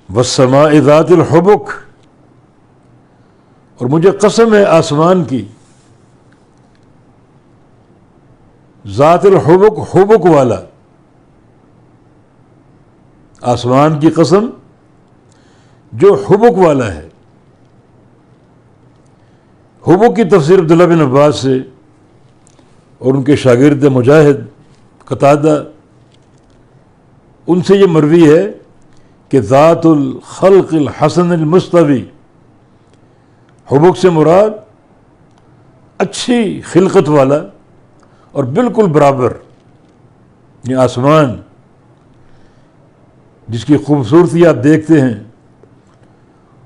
والسماء ذات الحبک، اور مجھے قسم ہے آسمان کی، ذات الحبک، حبک والا، آسمان کی قسم جو حبک والا ہے۔ حبک کی تفسیر عبداللہ بن عباس سے اور ان کے شاگرد مجاہد قتادہ، ان سے یہ مروی ہے کہ ذات الخلق الحسن المستوی، حبک سے مراد اچھی خلقت والا اور بالکل برابر، یہ آسمان جس کی خوبصورتی آپ دیکھتے ہیں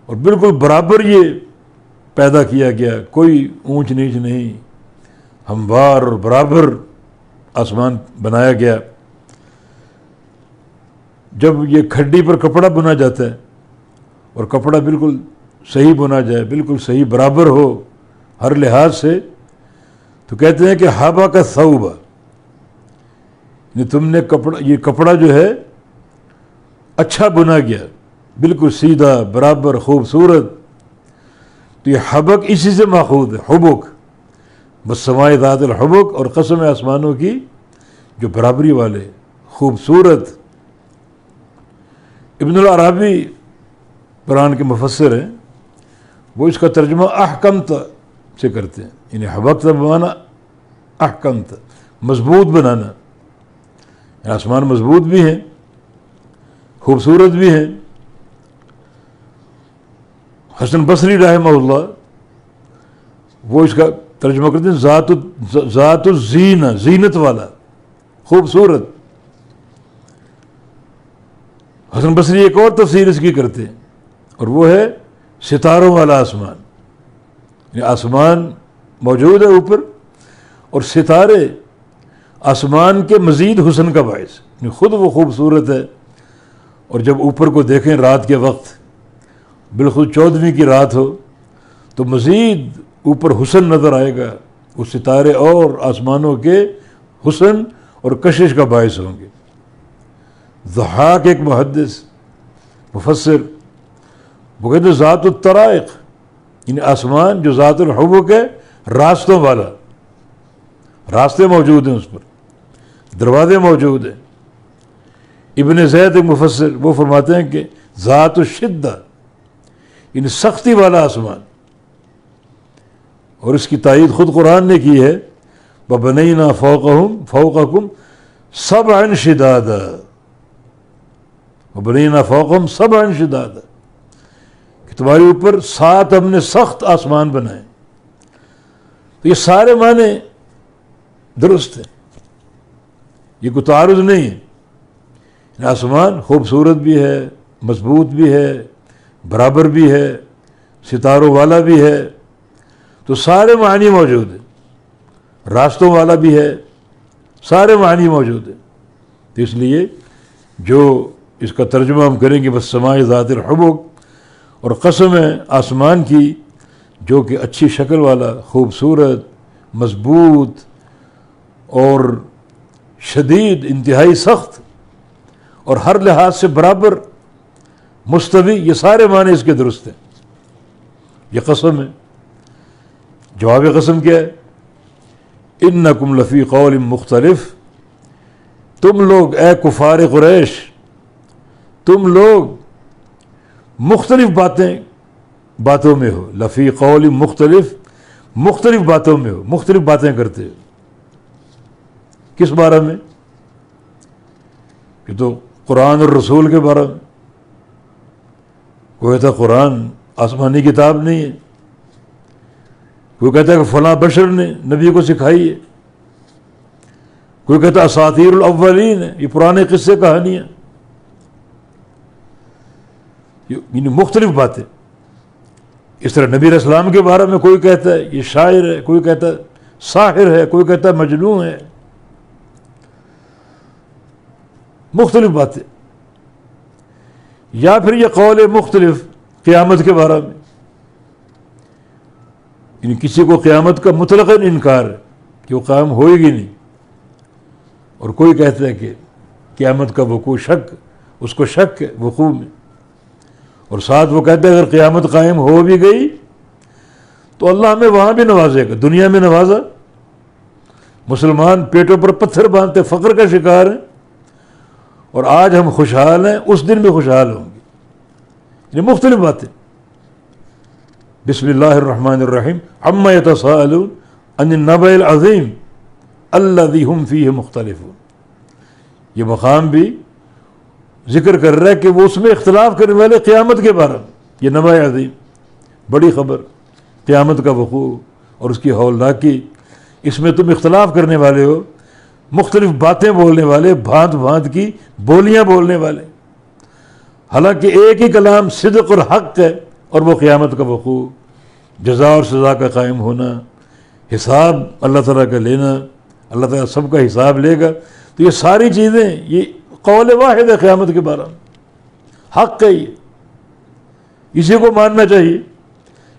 اور بالکل برابر یہ پیدا کیا گیا، کوئی اونچ نیچ نہیں، ہموار اور برابر آسمان بنایا گیا۔ جب یہ کھڈی پر کپڑا بنا جاتا ہے اور کپڑا بالکل صحیح بنا جائے، بالکل صحیح برابر ہو ہر لحاظ سے، تو کہتے ہیں کہ ہابا کا ثوبہ، تم نے یہ کپڑا جو ہے اچھا بنا گیا، بالکل سیدھا برابر خوبصورت، تو یہ حبک اسی سے ماخوذ ہے، حبک، والسماء ذات الحبک، اور قسم آسمانوں کی جو برابری والے خوبصورت۔ ابن العربی قرآن کے مفسر ہیں، وہ اس کا ترجمہ احکمت سے کرتے ہیں، یعنی حبکت بمانا احکمت، مضبوط بنانا، آسمان مضبوط بھی ہیں، خوبصورت بھی ہیں۔ حسن بصری رحمہ اللہ وہ اس کا ترجمہ کرتے ہیں ذات الزینہ، زینت والا، خوبصورت۔ حسن بصری ایک اور تفسیر اس کی کرتے ہیں، اور وہ ہے ستاروں والا آسمان، یعنی آسمان موجود ہے اوپر اور ستارے آسمان کے مزید حسن کا باعث، یعنی خود وہ خوبصورت ہے، اور جب اوپر کو دیکھیں رات کے وقت، بالخود 14ویں کی رات ہو، تو مزید اوپر حسن نظر آئے گا، وہ ستارے اور آسمانوں کے حسن اور کشش کا باعث ہوں گے۔ ضحاک ایک محدث مفسر، وہ کہتے ہیں ذات الطرائق، یعنی آسمان جو ذات الحبک ہے، راستوں والا، راستے موجود ہیں اس پر، دروازے موجود ہیں۔ ابن زید ایک مفسر، وہ فرماتے ہیں کہ ذات الشدہ، یعنی سختی والا آسمان، اور اس کی تائید خود قرآن نے کی ہے، وَبَنَيْنَا فَوْقَكُمْ سَبْعًا شِدَادًا، وَبَنَيْنَا فَوْقَكُمْ سَبْعًا شِدَادًا، کہ تمہارے اوپر 7 ہم نے سخت آسمان بنائے۔ تو یہ سارے معنی درست ہیں، یہ کوئی تعارض نہیں ہے۔ آسمان خوبصورت بھی ہے، مضبوط بھی ہے، برابر بھی ہے، ستاروں والا بھی ہے، تو سارے معنی موجود ہیں، راستوں والا بھی ہے، سارے معنی موجود ہیں۔ تو اس لیے جو اس کا ترجمہ ہم کریں گے والسماء ذات الحبک، اور قسم ہے آسمان کی جو کہ اچھی شکل والا، خوبصورت، مضبوط اور شدید، انتہائی سخت، اور ہر لحاظ سے برابر، مستوی، یہ سارے معنی اس کے درست ہیں۔ یہ قسم ہے۔ جواب قسم کیا ہے؟ انکم لفی قول مختلف، تم لوگ اے کفار قریش، تم لوگ مختلف باتوں میں ہو، لفی قول مختلف، مختلف باتوں میں ہو، مختلف باتیں کرتے ہو۔ کس بارے میں؟ کہ تو قرآن اور رسول کے بارے میں، کوئی کہتا ہے قرآن آسمانی کتاب نہیں ہے، کوئی کہتا ہے کہ فلاں بشر نے نبی کو سکھائی ہے، کوئی کہتا ہے اساطیر الاولین ہے، یہ پرانے قصے کہانیاں، یعنی مختلف باتیں۔ اس طرح نبی علیہ السلام کے بارے میں کوئی کہتا ہے یہ شاعر ہے، کوئی کہتا ہے ساحر ہے، کوئی کہتا ہے مجنون ہے، مختلف باتیں۔ یا پھر یہ قول مختلف قیامت کے بارے میں، یعنی کسی کو قیامت کا مطلقاً انکار ہے کہ وہ قائم ہوئے گی نہیں، اور کوئی کہتا ہے کہ قیامت کا وقوع شک، اس کو شک ہے وقوع میں۔ اور ساتھ وہ کہتے ہیں اگر قیامت قائم ہو بھی گئی تو اللہ ہمیں وہاں بھی نوازے گا. دنیا میں نوازا, مسلمان پیٹوں پر پتھر باندھتے فقر کا شکار ہیں, اور آج ہم خوشحال ہیں, اس دن بھی خوشحال ہوں گے. یہ مختلف باتیں. بسم اللہ الرحمن الرحیم. عما یتساءلون عن النبأ العظیم الذی ہم فیہ مختلفون. یہ مقام بھی ذکر کر رہا ہے کہ وہ اس میں اختلاف کرنے والے قیامت کے بارے میں. یہ نبأ عظیم, بڑی خبر, قیامت کا وقوع اور اس کی ہولناکی. اس میں تم اختلاف کرنے والے ہو, مختلف باتیں بولنے والے, بھانت بھانت کی بولیاں بولنے والے, حالانکہ ایک ہی کلام صدق اور حق ہے, اور وہ قیامت کا وقوع, جزا اور سزا کا قائم ہونا, حساب اللہ تعالیٰ کا لینا, اللہ تعالیٰ سب کا حساب لے گا. تو یہ ساری چیزیں, یہ قول واحد ہے قیامت کے بارے میں, حق ہے, یہ اسی کو ماننا چاہیے.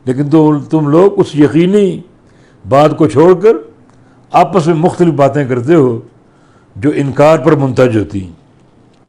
لیکن تم لوگ اس یقینی بات کو چھوڑ کر آپس میں مختلف باتیں کرتے ہو جو انکار پر منتج ہوتی ہیں.